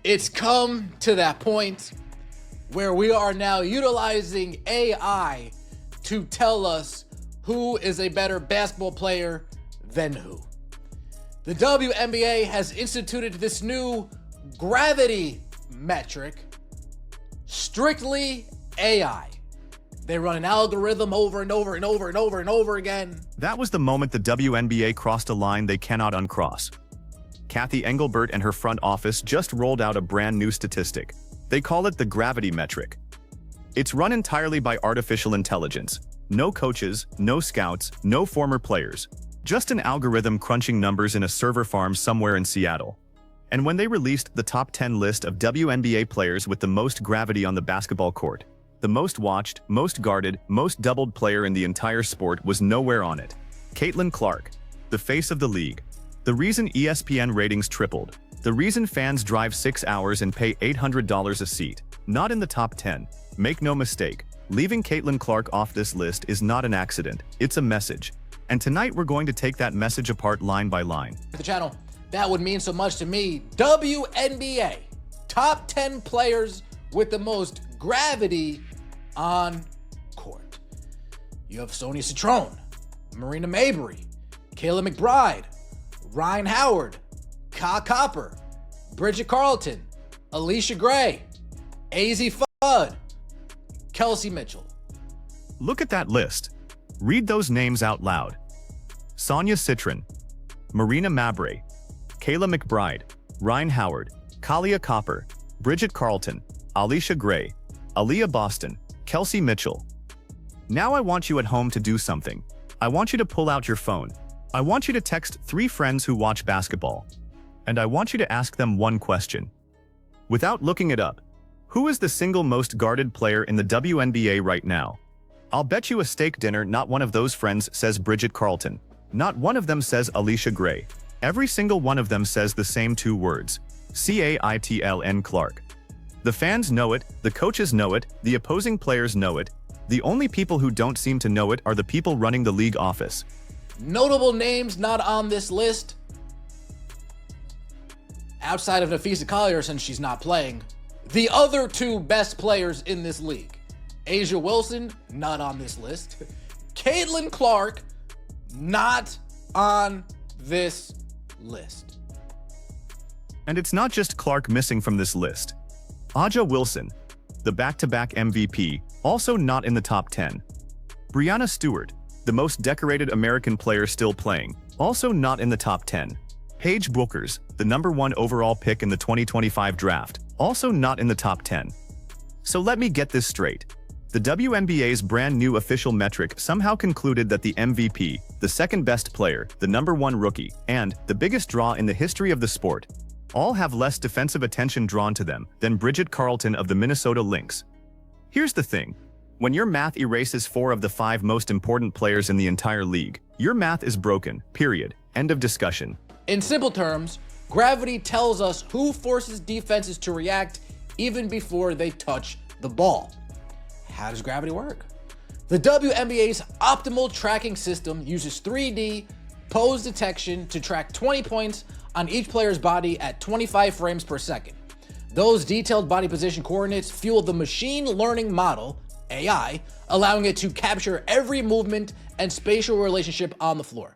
It's come to that point where we are now utilizing AI to tell us who is a better basketball player than who. The WNBA has instituted this new gravity metric, strictly AI. They run an algorithm over and over and over and over and over again. That was the moment the WNBA crossed a line they cannot uncross. Cathy Engelbert and her front office just rolled out a brand new statistic. They call it the gravity metric. It's run entirely by artificial intelligence. No coaches, no scouts, no former players. Just an algorithm crunching numbers in a server farm somewhere in Seattle. And when they released the top 10 list of WNBA players with the most gravity on the basketball court, the most watched, most guarded, most doubled player in the entire sport was nowhere on it. Caitlin Clark, the face of the league. The reason ESPN ratings tripled. The reason fans drive 6 hours and pay $800 a seat. Not in the top 10. Make no mistake, leaving Caitlin Clark off this list is not an accident, it's a message. And tonight we're going to take that message apart line by line. The channel, that would mean so much to me. WNBA, top 10 players with the most gravity on court. You have Kiana Citron, Marina Mabrey, Kayla McBride, Ryan Howard, Ka Copper, Bridget Carlton, Alicia Gray, AZ Fudd, Kelsey Mitchell. Look at that list. Read those names out loud. Kiana Citron, Marina Mabrey, Kayla McBride, Ryan Howard, Kalia Copper, Bridget Carlton, Alicia Gray, Aaliyah Boston, Kelsey Mitchell. Now I want you at home to do something. I want you to pull out your phone. I want you to text 3 friends who watch basketball. And I want you to ask them one question. Without looking it up, who is the single most guarded player in the WNBA right now? I'll bet you a steak dinner not one of those friends says Bridget Carlton. Not one of them says Alicia Gray. Every single one of them says the same 2 words. Caitlin Clark. The fans know it, the coaches know it, the opposing players know it. The only people who don't seem to know it are the people running the league office. Notable names not on this list, outside of Nafisa Collier since she's not playing. The other 2 best players in this league. A'ja Wilson, not on this list. Caitlin Clark, not on this list. And it's not just Clark missing from this list. A'ja Wilson, the back-to-back MVP, also not in the top 10. Breanna Stewart, the most decorated American player still playing, also not in the top 10. Paige Bueckers, the #1 overall pick in the 2025 draft, also not in the top 10. So let me get this straight. The WNBA's brand new official metric somehow concluded that the MVP, the second best player, the #1 rookie, and the biggest draw in the history of the sport, all have less defensive attention drawn to them than Bridget Carlton of the Minnesota Lynx. Here's the thing. When your math erases 4 of the 5 most important players in the entire league, your math is broken, period. End of discussion. In simple terms, gravity tells us who forces defenses to react even before they touch the ball. How does gravity work? The WNBA's optimal tracking system uses 3D pose detection to track 20 points on each player's body at 25 frames per second. Those detailed body position coordinates fuel the machine learning model, AI, allowing it to capture every movement and spatial relationship on the floor.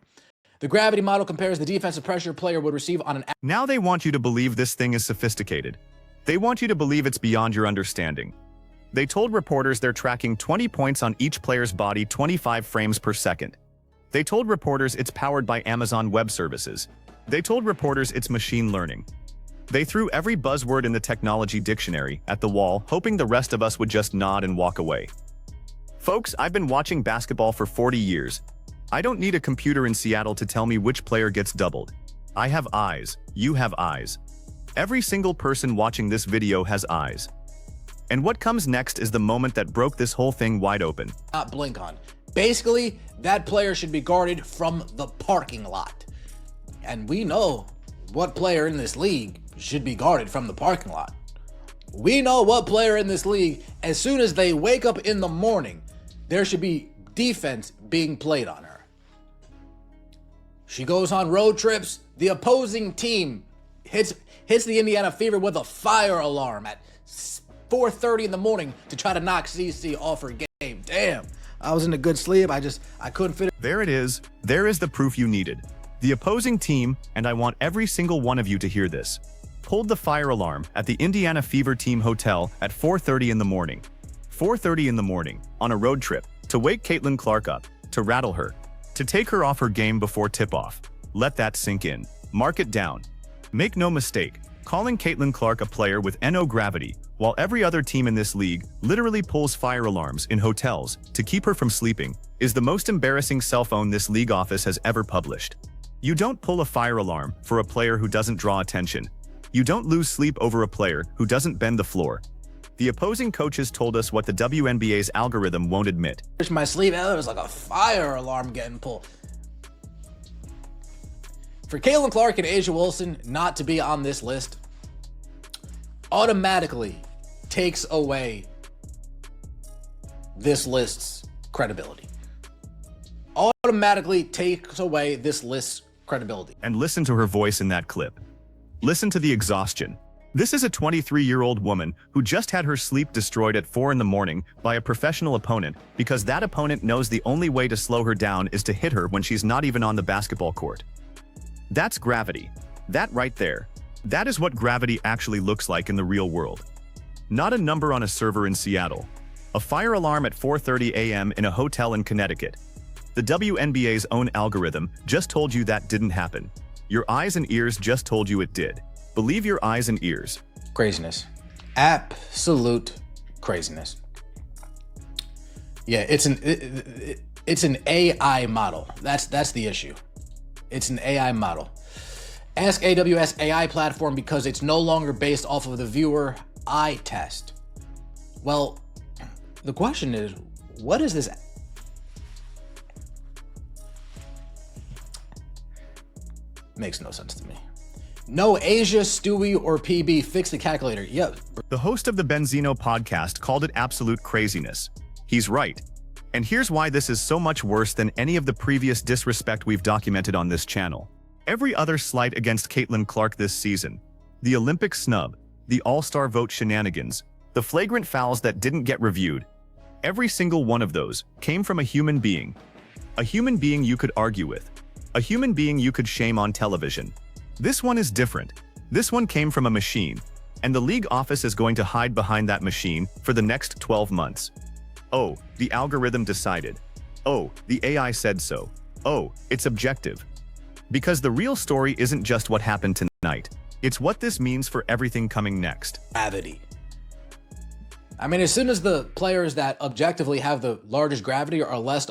The gravity model compares the defensive pressure a player would receive on an... Now they want you to believe this thing is sophisticated. They want you to believe it's beyond your understanding. They told reporters they're tracking 20 points on each player's body 25 frames per second. They told reporters it's powered by Amazon Web Services. They told reporters it's machine learning. They threw every buzzword in the technology dictionary at the wall, hoping the rest of us would just nod and walk away. Folks, I've been watching basketball for 40 years. I don't need a computer in Seattle to tell me which player gets doubled. I have eyes. You have eyes. Every single person watching this video has eyes. And what comes next is the moment that broke this whole thing wide open. Not blink on. Basically, that player should be guarded from the parking lot. And we know what player in this league should be guarded from the parking lot. We know what player in this league, as soon as they wake up in the morning, there should be defense being played on her. She goes on road trips, the opposing team hits hits the Indiana Fever with a fire alarm at 4:30 in the morning to try to knock CC off her game. Damn, I was in a good sleep. I couldn't fit it. There it is. There is the proof you needed. The opposing team, and I want every single one of you to hear this, pulled the fire alarm at the Indiana Fever team hotel at 4:30 in the morning. 4:30 in the morning, on a road trip, to wake Caitlin Clark up, to rattle her, to take her off her game before tip-off. Let that sink in. Mark it down. Make no mistake, calling Caitlin Clark a player with NO gravity, while every other team in this league literally pulls fire alarms in hotels to keep her from sleeping, is the most embarrassing cell phone this league office has ever published. You don't pull a fire alarm for a player who doesn't draw attention. You don't lose sleep over a player who doesn't bend the floor. The opposing coaches told us what the WNBA's algorithm won't admit. My sleep, there was like a fire alarm getting pulled. For Caitlin Clark and A'ja Wilson not to be on this list automatically takes away this list's credibility. Automatically takes away this list's credibility. And listen to her voice in that clip. Listen to the exhaustion. This is a 23-year-old woman who just had her sleep destroyed at 4 in the morning by a professional opponent because that opponent knows the only way to slow her down is to hit her when she's not even on the basketball court. That's gravity. That right there. That is what gravity actually looks like in the real world. Not a number on a server in Seattle. A fire alarm at 4:30 a.m. in a hotel in Connecticut. The WNBA's own algorithm just told you that didn't happen. Your eyes and ears just told you it did. Believe your eyes and ears. Craziness. Absolute craziness. Yeah, it's an AI model. That's the issue. It's an AI model. Ask AWS AI platform because it's no longer based off of the viewer eye test. Well, the question is, what is this? Makes no sense to me. No, A'ja, Stewie, or PB, fix the calculator. Yeah. The host of the Benzino podcast called it absolute craziness. He's right. And here's why this is so much worse than any of the previous disrespect we've documented on this channel. Every other slight against Caitlin Clark this season, the Olympic snub, the All-Star vote shenanigans, the flagrant fouls that didn't get reviewed, every single one of those came from a human being. A human being you could argue with. A human being you could shame on television. This one is different. This one came from a machine, and the league office is going to hide behind that machine for the next 12 months. Oh, the algorithm decided. Oh, the AI said so. Oh, it's objective. Because the real story isn't just what happened tonight. It's what this means for everything coming next. Gravity. I mean, as soon as the players that objectively have the largest gravity are less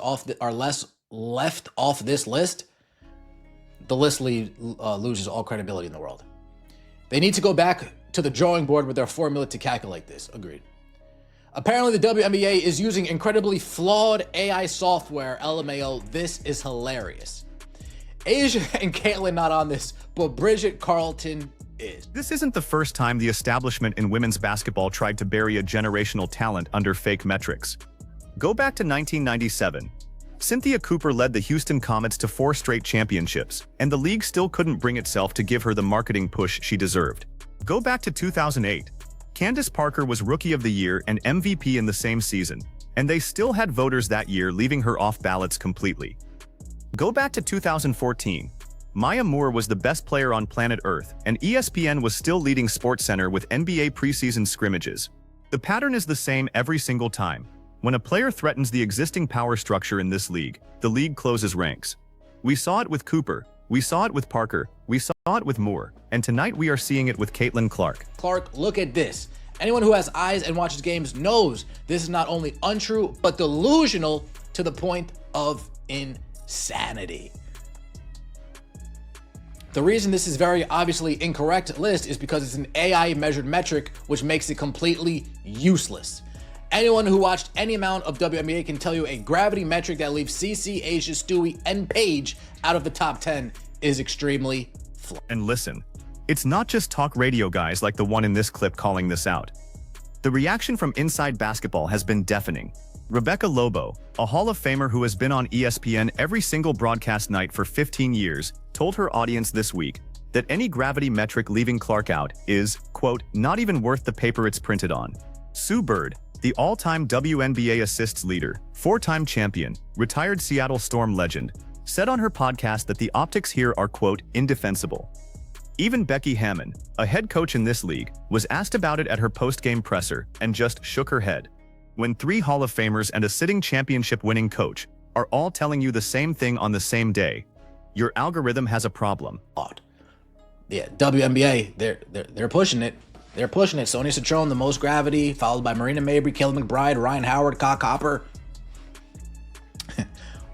left off this list, the list loses all credibility in the world. They need to go back to the drawing board with their formula to calculate this. Agreed. Apparently, the WNBA is using incredibly flawed AI software. LMAO, this is hilarious. A'ja and Caitlin not on this, but Bridget Carlton is. This isn't the first time the establishment in women's basketball tried to bury a generational talent under fake metrics. Go back to 1997. Cynthia Cooper led the Houston Comets to 4 straight championships, and the league still couldn't bring itself to give her the marketing push she deserved. Go back to 2008. Candace Parker was Rookie of the Year and MVP in the same season, and they still had voters that year leaving her off ballots completely. Go back to 2014. Maya Moore was the best player on planet Earth, and ESPN was still leading SportsCenter with NBA preseason scrimmages. The pattern is the same every single time. When a player threatens the existing power structure in this league, the league closes ranks. We saw it with Cooper, we saw it with Parker, we saw it with Moore, and tonight we are seeing it with Caitlin Clark. Clark, look at this. Anyone who has eyes and watches games knows this is not only untrue, but delusional to the point of insanity. The reason this is very obviously incorrect list is because it's an AI measured metric, which makes it completely useless. Anyone who watched any amount of WNBA can tell you a gravity metric that leaves CC, A'ja, Stewie, and Paige out of the top 10 is extremely flawed. And listen, it's not just talk radio guys like the one in this clip calling this out. The reaction from inside basketball has been deafening. Rebecca Lobo, a Hall of Famer who has been on ESPN every single broadcast night for 15 years, told her audience this week that any gravity metric leaving Clark out is, quote, not even worth the paper it's printed on. Sue Bird, the all-time WNBA assists leader, four-time champion, retired Seattle Storm legend, said on her podcast that the optics here are, quote, indefensible. Even Becky Hammon, a head coach in this league, was asked about it at her post-game presser and just shook her head. When 3 Hall of Famers and a sitting championship-winning coach are all telling you the same thing on the same day, your algorithm has a problem. Yeah, WNBA, they're pushing it. They're pushing it. Kiana Citron, the most gravity, followed by Breanna Stewart, Kayla McBride, Ryan Howard, Kyle Copper.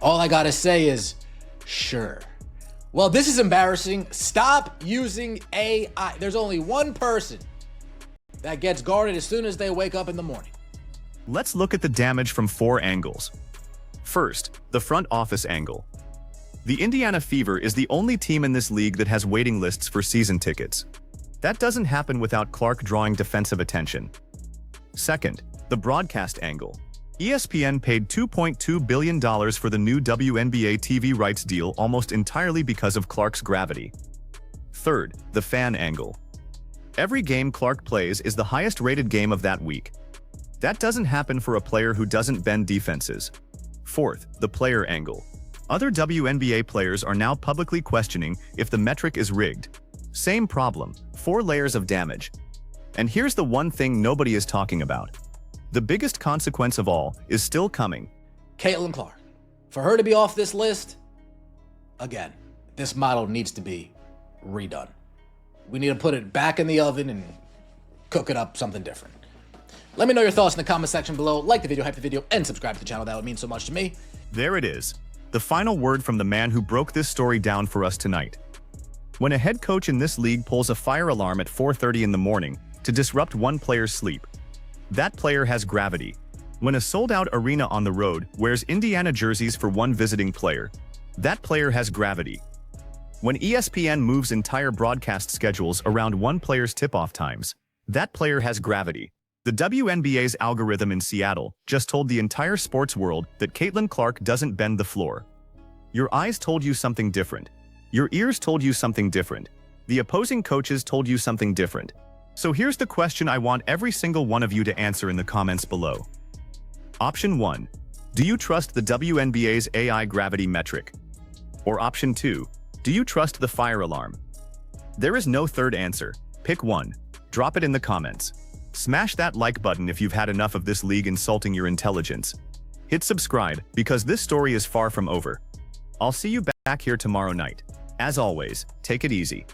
All I gotta say is, sure. Well, this is embarrassing. Stop using AI. There's only one person that gets guarded as soon as they wake up in the morning. Let's look at the damage from 4 angles. First, the front office angle. The Indiana Fever is the only team in this league that has waiting lists for season tickets. That doesn't happen without Clark drawing defensive attention. Second, the broadcast angle. ESPN paid $2.2 billion for the new WNBA TV rights deal almost entirely because of Clark's gravity. Third, the fan angle. Every game Clark plays is the highest-rated game of that week. That doesn't happen for a player who doesn't bend defenses. Fourth, the player angle. Other WNBA players are now publicly questioning if the metric is rigged. Same problem, 4 layers of damage. And here's the one thing nobody is talking about. The biggest consequence of all is still coming. Caitlin Clark. For her to be off this list, again, this model needs to be redone. We need to put it back in the oven and cook it up something different. Let me know your thoughts in the comment section below. Like the video, hype the video, and subscribe to the channel. That would mean so much to me. There it is. The final word from the man who broke this story down for us tonight. When a head coach in this league pulls a fire alarm at 4:30 in the morning to disrupt one player's sleep, that player has gravity. When a sold-out arena on the road wears Indiana jerseys for one visiting player, that player has gravity. When ESPN moves entire broadcast schedules around one player's tip-off times, that player has gravity. The WNBA's algorithm in Seattle just told the entire sports world that Caitlin Clark doesn't bend the floor. Your eyes told you something different. Your ears told you something different. The opposing coaches told you something different. So here's the question I want every single one of you to answer in the comments below. Option 1. Do you trust the WNBA's AI gravity metric? Or option 2. Do you trust the fire alarm? There is no third answer. Pick one. Drop it in the comments. Smash that like button if you've had enough of this league insulting your intelligence. Hit subscribe because this story is far from over. I'll see you back here tomorrow night. As always, take it easy.